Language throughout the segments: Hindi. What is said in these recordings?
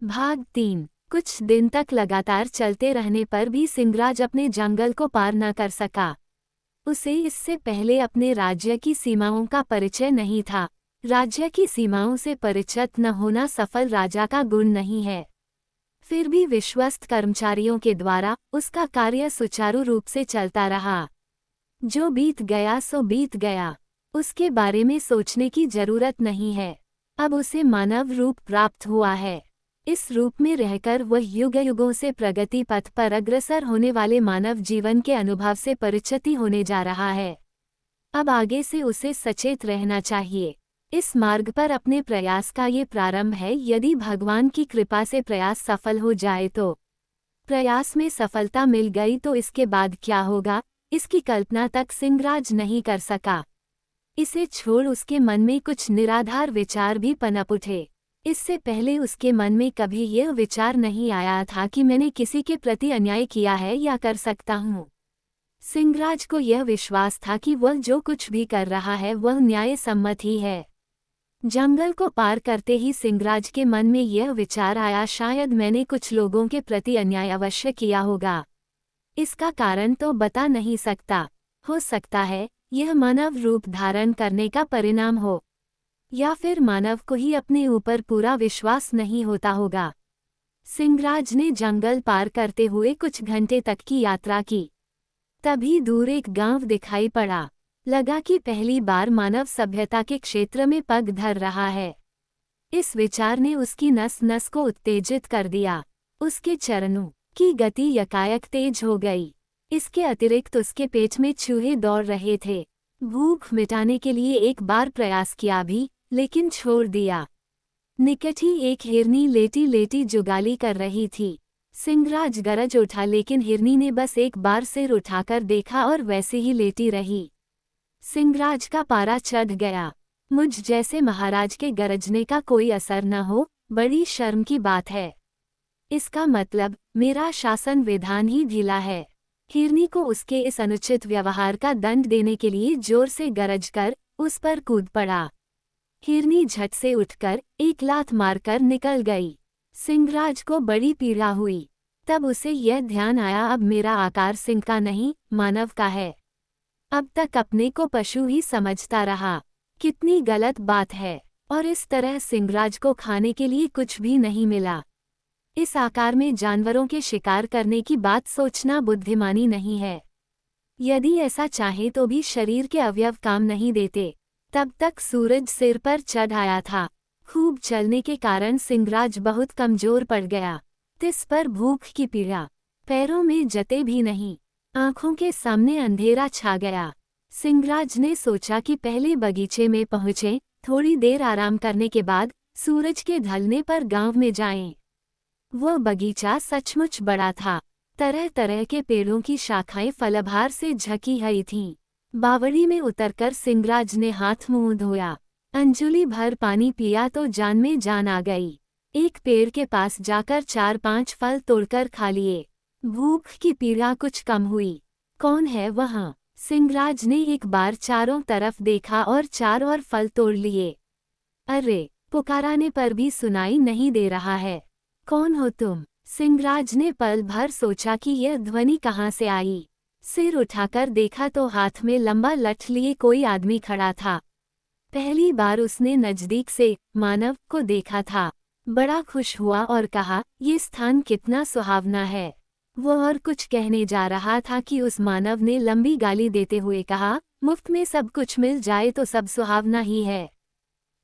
भाग 3। कुछ दिन तक लगातार चलते रहने पर भी सिंहराज अपने जंगल को पार न कर सका। उसे इससे पहले अपने राज्य की सीमाओं का परिचय नहीं था। राज्य की सीमाओं से परिचित न होना सफल राजा का गुण नहीं है। फिर भी विश्वस्त कर्मचारियों के द्वारा उसका कार्य सुचारू रूप से चलता रहा। जो बीत गया सो बीत गया, उसके बारे में सोचने की जरूरत नहीं है। अब उसे मानव रूप प्राप्त हुआ है। इस रूप में रहकर वह युग युगों से प्रगति पथ पर अग्रसर होने वाले मानव जीवन के अनुभव से परिचित होने जा रहा है। अब आगे से उसे सचेत रहना चाहिए। इस मार्ग पर अपने प्रयास का ये प्रारंभ है। यदि भगवान की कृपा से प्रयास सफल हो जाए तो, प्रयास में सफलता मिल गई तो इसके बाद क्या होगा, इसकी कल्पना तक सिंहराज नहीं कर सका। इसे छोड़ उसके मन में कुछ निराधार विचार भी पनप उठे। इससे पहले उसके मन में कभी यह विचार नहीं आया था कि मैंने किसी के प्रति अन्याय किया है या कर सकता हूँ। सिंहराज को यह विश्वास था कि वह जो कुछ भी कर रहा है वह न्याय सम्मत ही है। जंगल को पार करते ही सिंहराज के मन में यह विचार आया, शायद मैंने कुछ लोगों के प्रति अन्याय अवश्य किया होगा। इसका कारण तो बता नहीं सकता। हो सकता है यह मानव रूप धारण करने का परिणाम हो, या फिर मानव को ही अपने ऊपर पूरा विश्वास नहीं होता होगा। सिंहराज ने जंगल पार करते हुए कुछ घंटे तक की यात्रा की। तभी दूर एक गांव दिखाई पड़ा। लगा कि पहली बार मानव सभ्यता के क्षेत्र में पग धर रहा है। इस विचार ने उसकी नस नस को उत्तेजित कर दिया। उसके चरणों की गति यकायक तेज हो गई। इसके अतिरिक्त उसके पेट में चूहे दौड़ रहे थे। भूख मिटाने के लिए एक बार प्रयास किया भी, लेकिन छोड़ दिया। निकट ही एक हिरनी लेटी लेटी जुगाली कर रही थी। सिंहराज गरज उठा, लेकिन हिरनी ने बस एक बार सिर उठाकर देखा और वैसे ही लेटी रही। सिंहराज का पारा चढ़ गया। मुझ जैसे महाराज के गरजने का कोई असर न हो, बड़ी शर्म की बात है। इसका मतलब मेरा शासन विधान ही ढीला है। हिरनी को उसके इस अनुचित व्यवहार का दंड देने के लिए जोर से गरज कर उस पर कूद पड़ा। हिरनी झट से उठकर एक लात मारकर निकल गई। सिंहराज को बड़ी पीड़ा हुई। तब उसे यह ध्यान आया, अब मेरा आकार सिंह का नहीं मानव का है। अब तक अपने को पशु ही समझता रहा। कितनी गलत बात है। और इस तरह सिंहराज को खाने के लिए कुछ भी नहीं मिला। इस आकार में जानवरों के शिकार करने की बात सोचना बुद्धिमानी नहीं है। यदि ऐसा चाहे तो भी शरीर के अवयव काम नहीं देते। तब तक सूरज सिर पर चढ़ आया था। खूब चलने के कारण सिंहराज बहुत कमजोर पड़ गया। तिस पर भूख की पीड़ा पैरों में जते भी नहीं। आंखों के सामने अंधेरा छा गया। सिंहराज ने सोचा कि पहले बगीचे में पहुँचे, थोड़ी देर आराम करने के बाद सूरज के ढलने पर गांव में जाएं। वह बगीचा सचमुच बड़ा था। तरह तरह के पेड़ों की शाखाएं फलभार से झकी हुई थीं। बावड़ी में उतरकर सिंहराज ने हाथ मुंह धोया। अंजुली भर पानी पिया तो जान में जान आ गई। एक पेड़ के पास जाकर 4-5 फल तोड़कर खा लिए। भूख की पीड़ा कुछ कम हुई। कौन है वहाँ? सिंहराज ने एक बार चारों तरफ देखा और 4 और फल तोड़ लिए। अरे, पुकाराने पर भी सुनाई नहीं दे रहा है। कौन हो तुम? सिंहराज ने पल भर सोचा कि यह ध्वनि कहाँ से आई। सिर उठाकर देखा तो हाथ में लंबा लठ लिए कोई आदमी खड़ा था। पहली बार उसने नजदीक से मानव को देखा था। बड़ा खुश हुआ और कहा, ये स्थान कितना सुहावना है। वो और कुछ कहने जा रहा था कि उस मानव ने लंबी गाली देते हुए कहा, मुफ्त में सब कुछ मिल जाए तो सब सुहावना ही है।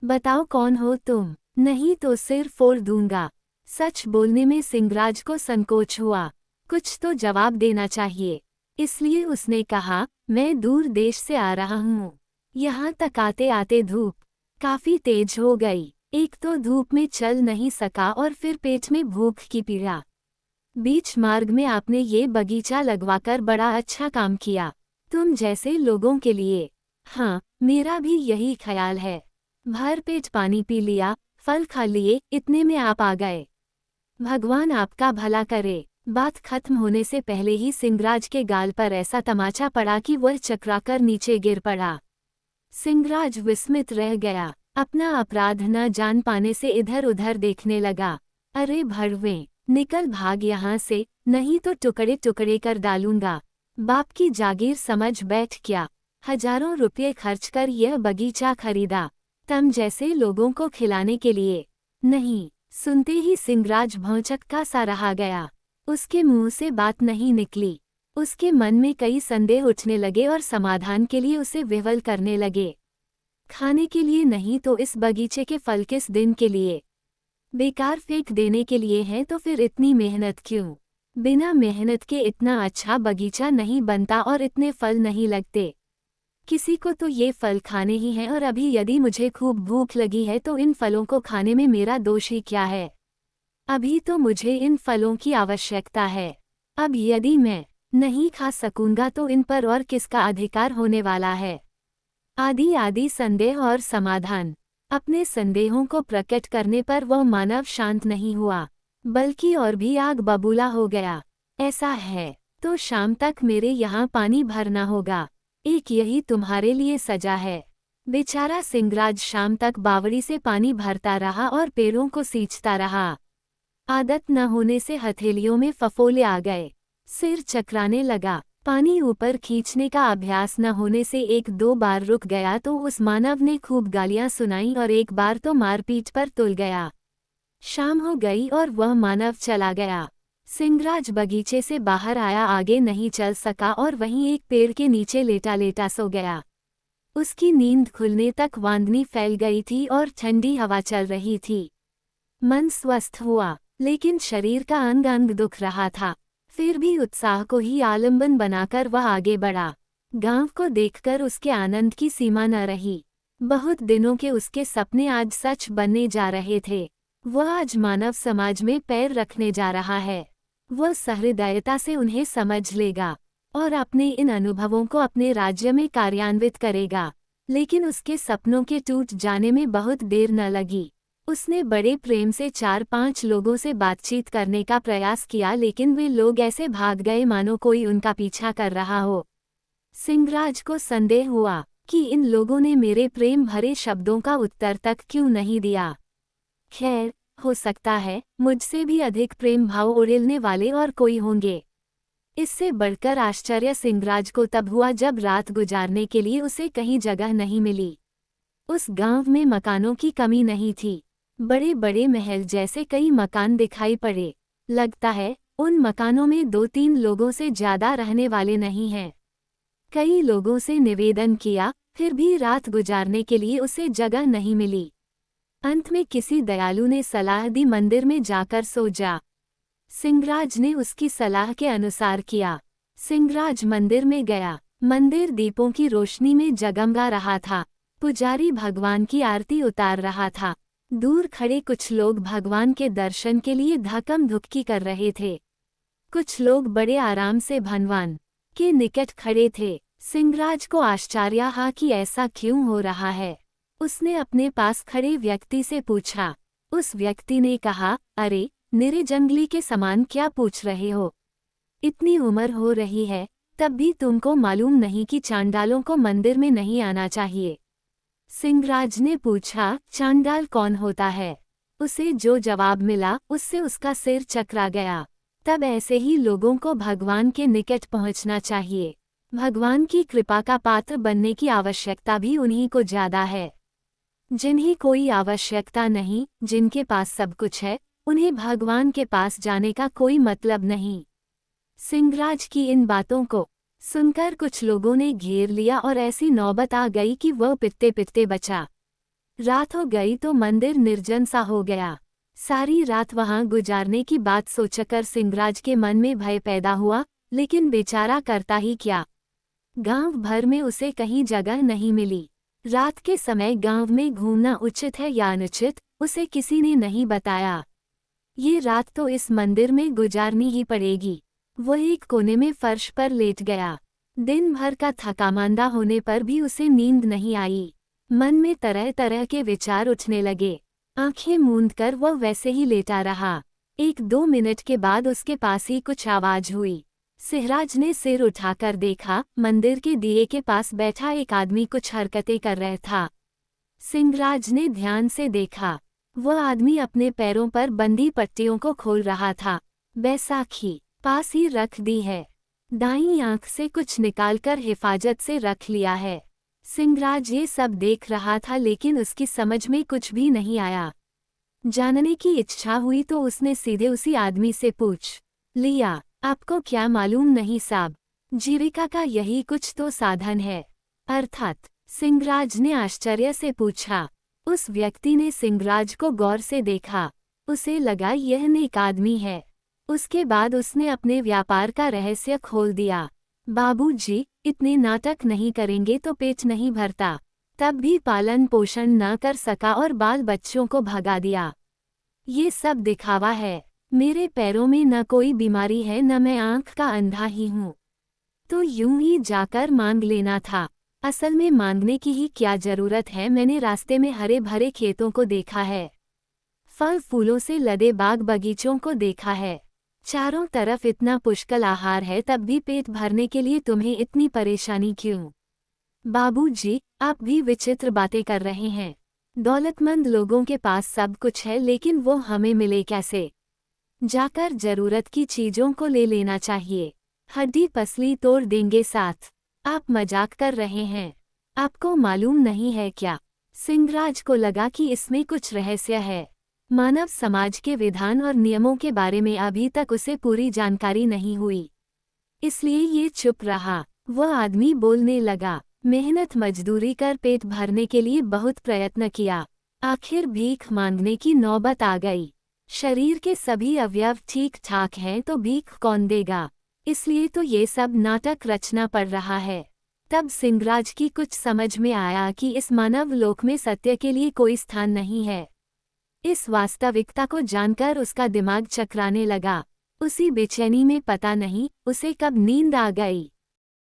बताओ कौन हो तुम, नहीं तो सिर फोड़ दूंगा। सच बोलने में सिंहराज को संकोच हुआ। कुछ तो जवाब देना चाहिए। इसलिए उसने कहा, मैं दूर देश से आ रहा हूँ। यहाँ तक आते आते धूप काफी तेज हो गई। एक तो धूप में चल नहीं सका और फिर पेट में भूख की पीड़ा। बीच मार्ग में आपने ये बगीचा लगवाकर बड़ा अच्छा काम किया, तुम जैसे लोगों के लिए। हाँ, मेरा भी यही ख्याल है। भर पेट पानी पी लिया, फल खा लिए, इतने में आप आ गए। भगवान आपका भला करे। बात खत्म होने से पहले ही सिंहराज के गाल पर ऐसा तमाचा पड़ा कि वह चकराकर नीचे गिर पड़ा। सिंहराज विस्मित रह गया। अपना अपराध न जान पाने से इधर उधर देखने लगा। अरे भड़वे, निकल भाग यहाँ से, नहीं तो टुकड़े टुकड़े कर डालूंगा। बाप की जागीर समझ बैठ क्या, हजारों रुपये खर्च कर यह बगीचा खरीदा, तम जैसे लोगों को खिलाने के लिए नहीं। सुनते ही सिंगराज भौचक्का सा रहा गया। उसके मुंह से बात नहीं निकली। उसके मन में कई संदेह उठने लगे और समाधान के लिए उसे विह्वल करने लगे। खाने के लिए नहीं तो इस बगीचे के फल किस दिन के लिए? बेकार फेंक देने के लिए हैं तो फिर इतनी मेहनत क्यों? बिना मेहनत के इतना अच्छा बगीचा नहीं बनता और इतने फल नहीं लगते। किसी को तो ये फल खाने ही हैं और अभी यदि मुझे खूब भूख लगी है तो इन फलों को खाने में मेरा दोष ही क्या है? अभी तो मुझे इन फलों की आवश्यकता है। अब यदि मैं नहीं खा सकूंगा तो इन पर और किसका अधिकार होने वाला है? आदि आदि संदेह और समाधान। अपने संदेहों को प्रकट करने पर वह मानव शांत नहीं हुआ, बल्कि और भी आग बबूला हो गया। ऐसा है तो शाम तक मेरे यहाँ पानी भरना होगा, एक यही तुम्हारे लिए सजा है। बेचारा सिंगराज शाम तक बावड़ी से पानी भरता रहा और पेड़ों को सींचता रहा। आदत न होने से हथेलियों में फफोले आ गए, सिर चकराने लगा। पानी ऊपर खींचने का अभ्यास न होने से एक दो बार रुक गया तो उस मानव ने खूब गालियां सुनाई और एक बार तो मारपीट पर तुल गया। शाम हो गई और वह मानव चला गया। सिंगराज बगीचे से बाहर आया, आगे नहीं चल सका और वहीं एक पेड़ के नीचे लेटा लेटा सो गया। उसकी नींद खुलने तक वांदनी फैल गई थी और ठंडी हवा चल रही थी। मन स्वस्थ हुआ, लेकिन शरीर का अंग अंग दुख रहा था। फिर भी उत्साह को ही आलंबन बनाकर वह आगे बढ़ा। गांव को देखकर उसके आनंद की सीमा न रही। बहुत दिनों के उसके सपने आज सच बनने जा रहे थे। वह आज मानव समाज में पैर रखने जा रहा है। वह सहृदयता से उन्हें समझ लेगा और अपने इन अनुभवों को अपने राज्य में कार्यान्वित करेगा। लेकिन उसके सपनों के टूट जाने में बहुत देर न लगी। उसने बड़े प्रेम से 4-5 लोगों से बातचीत करने का प्रयास किया, लेकिन वे लोग ऐसे भाग गए मानो कोई उनका पीछा कर रहा हो। सिंगराज को संदेह हुआ कि इन लोगों ने मेरे प्रेम भरे शब्दों का उत्तर तक क्यों नहीं दिया। खैर, हो सकता है मुझसे भी अधिक प्रेम भाव उड़ेलने वाले और कोई होंगे। इससे बढ़कर आश्चर्य सिंगराज को तब हुआ जब रात गुजारने के लिए उसे कहीं जगह नहीं मिली। उस गांव में मकानों की कमी नहीं थी। बड़े बड़े महल जैसे कई मकान दिखाई पड़े। लगता है उन मकानों में 2-3 लोगों से ज्यादा रहने वाले नहीं हैं। कई लोगों से निवेदन किया, फिर भी रात गुजारने के लिए उसे जगह नहीं मिली। अंत में किसी दयालु ने सलाह दी, मंदिर में जाकर सो जा। सिंगराज ने उसकी सलाह के अनुसार किया। सिंगराज मंदिर में गया। मंदिर दीपों की रोशनी में जगमगा रहा था। पुजारी भगवान की आरती उतार रहा था। दूर खड़े कुछ लोग भगवान के दर्शन के लिए धक्कम धुक्की कर रहे थे। कुछ लोग बड़े आराम से भगवान के निकट खड़े थे। सिंगराज को आश्चर्य हुआ कि ऐसा क्यों हो रहा है। उसने अपने पास खड़े व्यक्ति से पूछा। उस व्यक्ति ने कहा, अरे निरे जंगली के समान क्या पूछ रहे हो? इतनी उम्र हो रही है तब भी तुमको मालूम नहीं कि चांडालों को मंदिर में नहीं आना चाहिए? सिंगराज ने पूछा, चांडाल कौन होता है? उसे जो जवाब मिला उससे उसका सिर चकरा गया। तब ऐसे ही लोगों को भगवान के निकट पहुंचना चाहिए। भगवान की कृपा का पात्र बनने की आवश्यकता भी उन्हीं को ज्यादा है। जिन्हें कोई आवश्यकता नहीं, जिनके पास सब कुछ है, उन्हें भगवान के पास जाने का कोई मतलब नहीं। सिंगराज की इन बातों को सुनकर कुछ लोगों ने घेर लिया और ऐसी नौबत आ गई कि वह पिटते पिटते बचा। रात हो गई तो मंदिर निर्जन सा हो गया। सारी रात वहां गुजारने की बात सोचकर सिंगराज के मन में भय पैदा हुआ, लेकिन बेचारा करता ही क्या। गांव भर में उसे कहीं जगह नहीं मिली। रात के समय गांव में घूमना उचित है या अनुचित, उसे किसी ने नहीं बताया। ये रात तो इस मंदिर में गुजारनी ही पड़ेगी। वह एक कोने में फर्श पर लेट गया। दिन भर का थकामांदा होने पर भी उसे नींद नहीं आई। मन में तरह तरह के विचार उठने लगे। आंखें मूंदकर वह वैसे ही लेटा रहा। 1-2 मिनट के बाद उसके पास ही कुछ आवाज हुई। सिंगराज ने सिर उठाकर देखा, मंदिर के दिए के पास बैठा एक आदमी कुछ हरकतें कर रहा था। सिंगराज ने ध्यान से देखा। वह आदमी अपने पैरों पर बंधी पट्टियों को खोल रहा था। बैसाखी पास ही रख दी है। दाईं आंख से कुछ निकालकर हिफाजत से रख लिया है। सिंहराज ये सब देख रहा था लेकिन उसकी समझ में कुछ भी नहीं आया। जानने की इच्छा हुई तो उसने सीधे उसी आदमी से पूछ लिया, आपको क्या मालूम नहीं साहब, जीविका का यही कुछ तो साधन है। अर्थात सिंहराज ने आश्चर्य से पूछा। उस व्यक्ति ने सिंहराज को गौर से देखा। उसे लगा यह नेक आदमी है। उसके बाद उसने अपने व्यापार का रहस्य खोल दिया। बाबूजी, इतने नाटक नहीं करेंगे तो पेट नहीं भरता। तब भी पालन पोषण न कर सका और बाल बच्चों को भगा दिया। ये सब दिखावा है। मेरे पैरों में न कोई बीमारी है न मैं आंख का अंधा ही हूँ। तो यूं ही जाकर मांग लेना था। असल में मांगने की ही क्या जरूरत है। मैंने रास्ते में हरे भरे खेतों को देखा है, फल फूलों से लदे बाग बगीचों को देखा है। चारों तरफ इतना पुष्कल आहार है, तब भी पेट भरने के लिए तुम्हें इतनी परेशानी क्यों? बाबूजी, आप भी विचित्र बातें कर रहे हैं। दौलतमंद लोगों के पास सब कुछ है लेकिन वो हमें मिले कैसे? जाकर जरूरत की चीजों को ले लेना चाहिए। हड्डी पसली तोड़ देंगे साथ। आप मजाक कर रहे हैं। आपको मालूम नहीं है क्या? सिंहराज को लगा कि इसमें कुछ रहस्य है। मानव समाज के विधान और नियमों के बारे में अभी तक उसे पूरी जानकारी नहीं हुई, इसलिए ये चुप रहा। वह आदमी बोलने लगा, मेहनत मजदूरी कर पेट भरने के लिए बहुत प्रयत्न किया, आखिर भीख मांगने की नौबत आ गई। शरीर के सभी अवयव ठीक ठाक हैं तो भीख कौन देगा? इसलिए तो ये सब नाटक रचना पड़ रहा है। तब सिंहराज की कुछ समझ में आया कि इस मानव लोक में सत्य के लिए कोई स्थान नहीं है। इस वास्तविकता को जानकर उसका दिमाग चकराने लगा। उसी बेचैनी में पता नहीं उसे कब नींद आ गई।